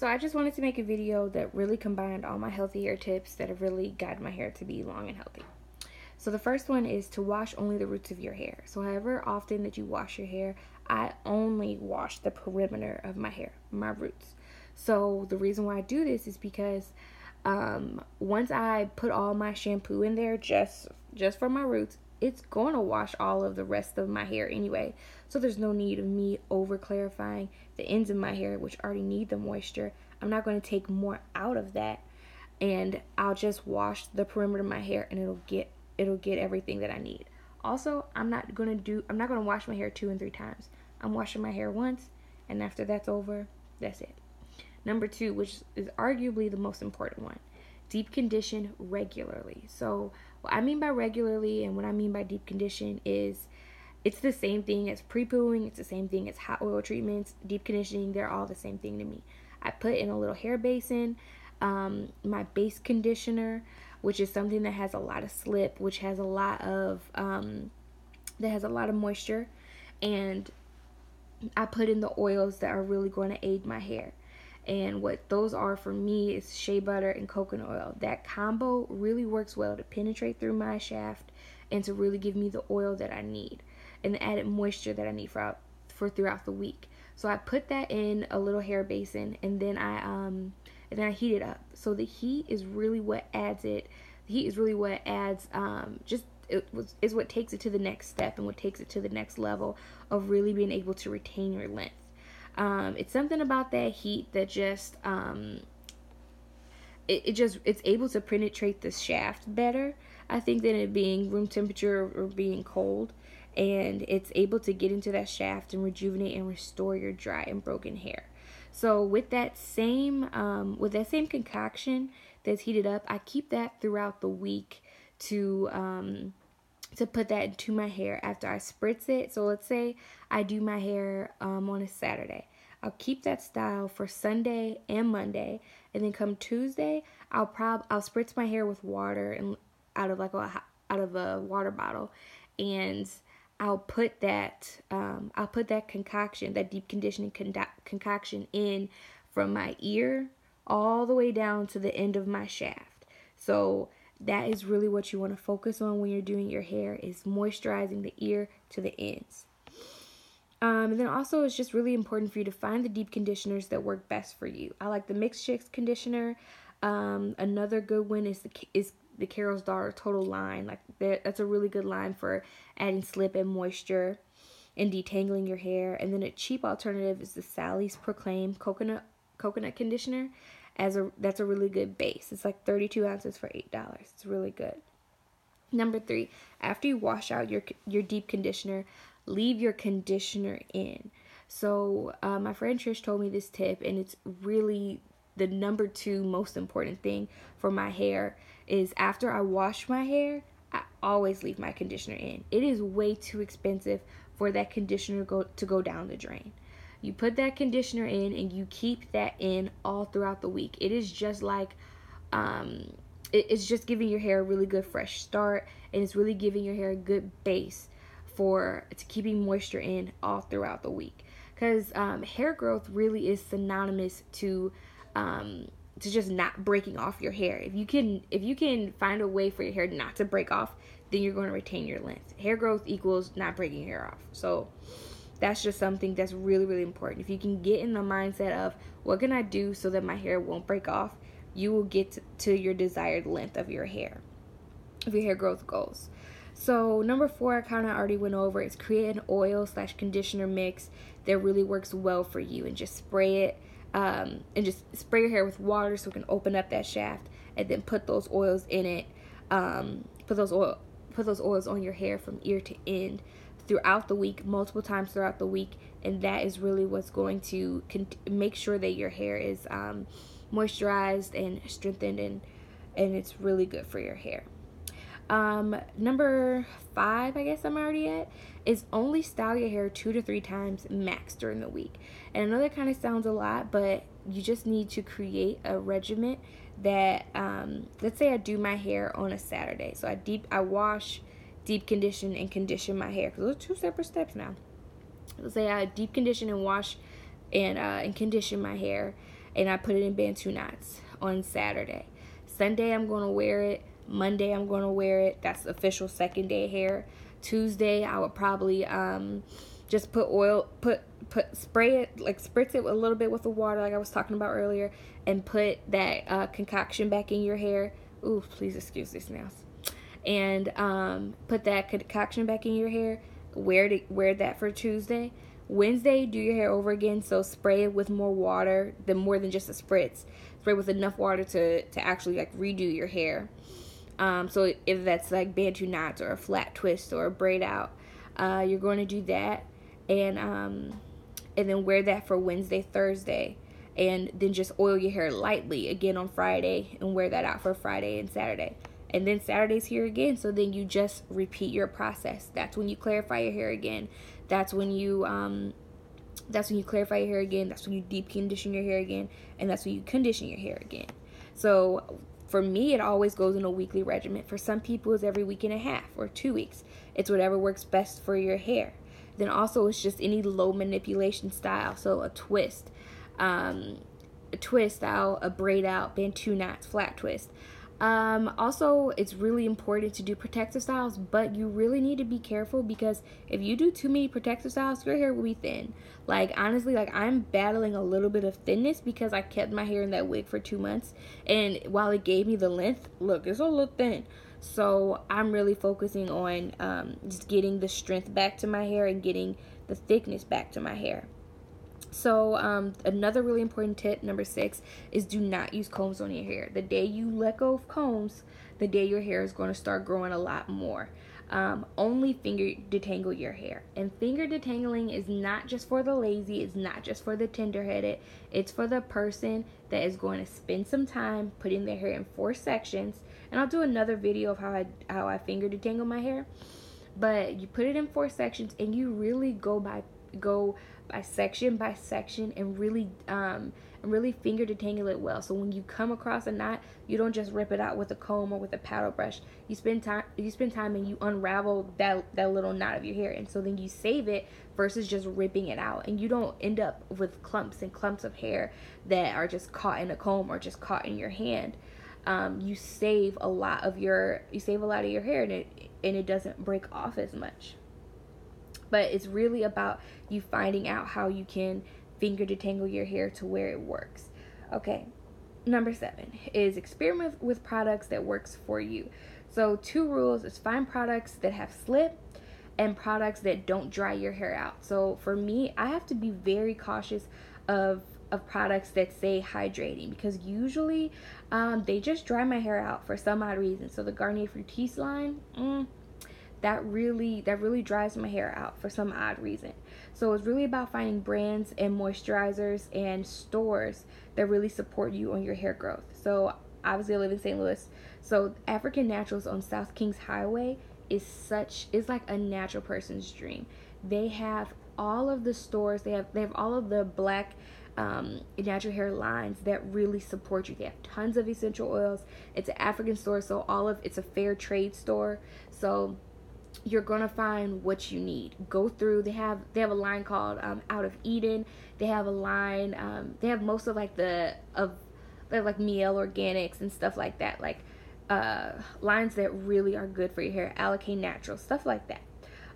So I just wanted to make a video that really combined all my healthy hair tips that have really guided my hair to be long and healthy. So the first one is to wash only the roots of your hair. So however often that you wash your hair, I only wash the perimeter of my hair, my roots. So the reason why I do this is because once I put all my shampoo in there just for my roots, it's going to wash all of the rest of my hair anyway. So there's no need of me over clarifying the ends of my hair, which already need the moisture. I'm not going to take more out of that, and I'll just wash the perimeter of my hair and it'll get everything that I need. Also, I'm not going to wash my hair 2 and 3 times. I'm washing my hair once, and after that's over, that's it. Number 2, which is arguably the most important one, deep condition regularly. So what I mean by regularly and what I mean by deep condition is it's the same thing as pre-pooing. It's the same thing as hot oil treatments, deep conditioning. They're all the same thing to me. I put in a little hair basin, my base conditioner, which is something that has a lot of slip, which has a lot of moisture, and I put in the oils that are really going to aid my hair. And what those are for me is shea butter and coconut oil. That combo really works well to penetrate through my shaft and to really give me the oil that I need and the added moisture that I need for throughout the week. So I put that in a little hair basin, and then I heat it up. So the heat is really what adds it. The heat is really what adds is what takes it to the next step and what takes it to the next level of really being able to retain your length. It's something about that heat that just it's able to penetrate the shaft better, I think, than it being room temperature or being cold, and it's able to get into that shaft and rejuvenate and restore your dry and broken hair. So with that same concoction that's heated up, I keep that throughout the week to put that into my hair after I spritz it. So let's say I do my hair on a Saturday. I'll keep that style for Sunday and Monday, and then come Tuesday, I'll spritz my hair with water and out of a water bottle, and I'll put that concoction, that deep conditioning concoction, in from my ear all the way down to the end of my shaft. So that is really what you want to focus on when you're doing your hair, is moisturizing the ear to the ends. And then also, it's just really important for you to find the deep conditioners that work best for you. I like the Mixed Chicks conditioner. Another good one is the Carol's Daughter Total line. That's a really good line for adding slip and moisture and detangling your hair. And then a cheap alternative is the Sally's Proclaim coconut conditioner. That's a really good base. It's like 32 ounces for $8. It's really good. Number 3, after you wash out your deep conditioner, leave your conditioner in. So my friend Trish told me this tip, and it's really the number 2 most important thing for my hair is after I wash my hair, I always leave my conditioner in. It is way too expensive for that conditioner to go down the drain. You put that conditioner in and you keep that in all throughout the week. It is just like it's just giving your hair a really good fresh start, and it's really giving your hair a good base to keeping moisture in all throughout the week. Because hair growth really is synonymous to just not breaking off your hair. If you can find a way for your hair not to break off, then you're going to retain your length. Hair growth equals not breaking your hair off. So that's just something that's really, really important. If you can get in the mindset of what can I do so that my hair won't break off, you will get to your desired length of your hair growth goals. So number 4, I kind of already went over, is create an oil/conditioner mix that really works well for you, and just spray it and just spray your hair with water so it can open up that shaft, and then put those oils in it. Put those oils on your hair from ear to end throughout the week, multiple times throughout the week, and that is really what's going to make sure that your hair is moisturized and strengthened, and it's really good for your hair. Number 5, I guess I'm already at, is only style your hair 2 to 3 times max during the week. And I know that kind of sounds a lot, but you just need to create a regimen that, let's say I do my hair on a Saturday. So I wash, deep condition, and condition my hair, because those are 2 separate steps now. Let's say I deep condition and wash and condition my hair, and I put it in Bantu knots on Saturday. Sunday I'm going to wear it. Monday I'm going to wear it. That's official second day hair. Tuesday I would probably just put oil, spray it, like spritz it a little bit with the water like I was talking about earlier, and put that concoction back in your hair. Ooh, please excuse these nails. And put that concoction back in your hair. Wear that for Tuesday. Wednesday, do your hair over again. So spray it with more water, more than just a spritz. Spray with enough water to actually like redo your hair. So if that's like Bantu knots or a flat twist or a braid out, you're going to do that, and then wear that for Wednesday, Thursday, and then just oil your hair lightly again on Friday and wear that out for Friday and Saturday. And then Saturday's here again, so then you just repeat your process. That's when you clarify your hair again. That's when you clarify your hair again. That's when you deep condition your hair again, and that's when you condition your hair again. So for me, it always goes in a weekly regimen. For some people, it's every week and a half or 2 weeks. It's whatever works best for your hair. Then also, it's just any low manipulation style. So a twist style, a braid out, Bantu knots, flat twist. Also, it's really important to do protective styles, but you really need to be careful, because if you do too many protective styles, your hair will be thin. Like, honestly, like, I'm battling a little bit of thinness because I kept my hair in that wig for 2 months, and while it gave me the length, look, it's a little thin. So I'm really focusing on just getting the strength back to my hair and getting the thickness back to my hair. So another really important tip, number 6, is do not use combs on your hair. The day you let go of combs, the day your hair is going to start growing a lot more. Only finger detangle your hair. And finger detangling is not just for the lazy, it's not just for the tender-headed, it's for the person that is going to spend some time putting their hair in 4 sections. And I'll do another video of how I finger detangle my hair. But you put it in 4 sections, and you really go by section by section, and really finger detangle it well. So when you come across a knot, you don't just rip it out with a comb or with a paddle brush. You spend time and you unravel that little knot of your hair, and so then you save it versus just ripping it out, and you don't end up with clumps and clumps of hair that are just caught in a comb or just caught in your hand. You save a lot of your hair, and it doesn't break off as much. But it's really about you finding out how you can finger detangle your hair to where it works. Okay, number 7 is experiment with products that works for you. So 2 rules is find products that have slip and products that don't dry your hair out. So for me, I have to be very cautious of products that say hydrating, because usually they just dry my hair out for some odd reason. So the Garnier Fructis line, that really dries my hair out for some odd reason. So it's really about finding brands and moisturizers and stores that really support you on your hair growth. So obviously I live in St. Louis, so African Naturals on South Kings Highway is like a natural person's dream. They have all of the stores, they have all of the black natural hair lines that really support you. They have tons of essential oils. It's an African store, so it's a fair trade store. So you're gonna find what you need. Go through. They have a line called Out of Eden. They have a line. They have most of they have like Miel Organics and stuff like that. Like lines that really are good for your hair. Allicate Natural, stuff like that.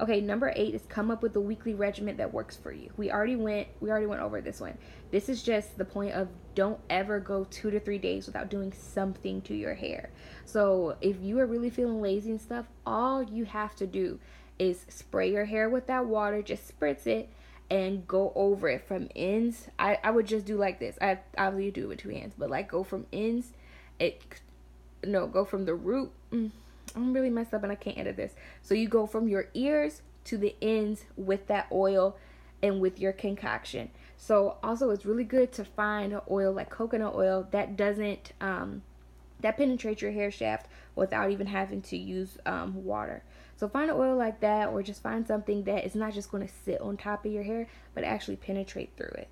Okay, number 8 is come up with a weekly regimen that works for you. We already went over this one. This is just the point of don't ever go 2 to 3 days without doing something to your hair. So if you are really feeling lazy and stuff, all you have to do is spray your hair with that water, just spritz it, and go over it from ends. I would just do like this. I obviously do it with 2 hands, but like go from ends. Go from the root. I'm really messed up and I can't edit this. So you go from your ears to the ends with that oil and with your concoction. So also it's really good to find an oil like coconut oil that doesn't that penetrates your hair shaft without even having to use water. So find an oil like that, or just find something that is not just going to sit on top of your hair but actually penetrate through it.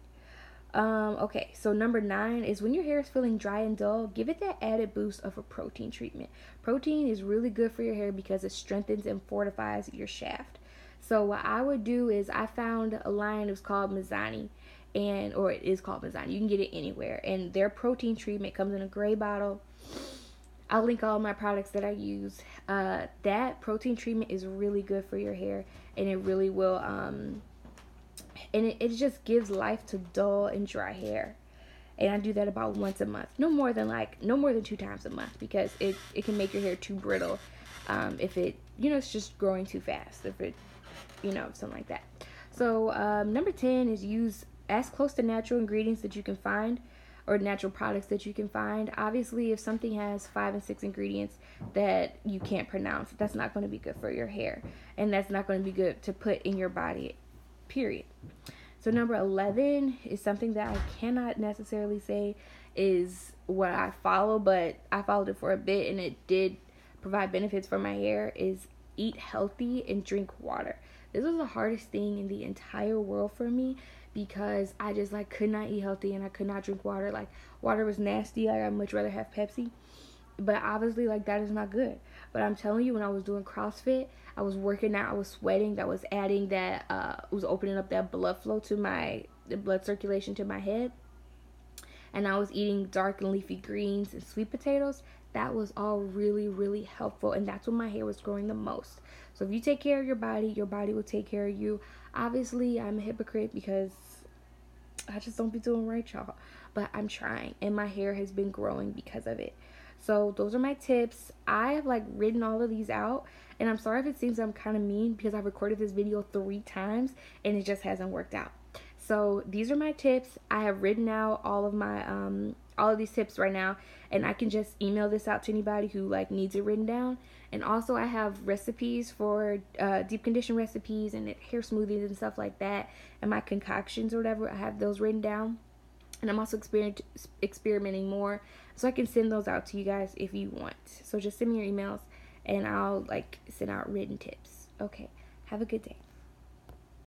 Okay, so number 9 is when your hair is feeling dry and dull, give it that added boost of a protein treatment. Protein is really good for your hair because it strengthens and fortifies your shaft. So what I would do is I found a line that was called Mizani, and or it is called Mizani. You can get it anywhere, and their protein treatment comes in a gray bottle. I'll link all my products that I use. That protein treatment is really good for your hair, and it really will and it just gives life to dull and dry hair. And I do that about once a month, no more than 2 times a month, because it can make your hair too brittle if it it's just growing too fast, if it something like that. So number 10 is use as close to natural ingredients that you can find, or natural products that you can find. Obviously, if something has 5 and 6 ingredients that you can't pronounce, that's not going to be good for your hair, and that's not going to be good to put in your body, period. So number 11 is something that I cannot necessarily say is what I follow, but I followed it for a bit and it did provide benefits for my hair, is eat healthy and drink water. This was the hardest thing in the entire world for me, because I just could not eat healthy and I could not drink water. Water was nasty. I'd much rather have Pepsi. But obviously that is not good. But I'm telling you, when I was doing CrossFit, I was working out, I was sweating, that was adding that was opening up that blood flow to the blood circulation to my head. And I was eating dark and leafy greens and sweet potatoes. That was all really, really helpful, and that's when my hair was growing the most. So if you take care of your body will take care of you. Obviously, I'm a hypocrite because I just don't be doing right, y'all. But I'm trying, and my hair has been growing because of it. So those are my tips. I have written all of these out, and I'm sorry if it seems I'm kind of mean, because I've recorded this video 3 times and it just hasn't worked out. So these are my tips. I have written out all of these tips right now, and I can just email this out to anybody who needs it written down. And also I have recipes for deep condition recipes and hair smoothies and stuff like that, and my concoctions or whatever. I have those written down, and I'm also experimenting more, so I can send those out to you guys if you want. So just send me your emails and I'll send out written tips. Okay, have a good day.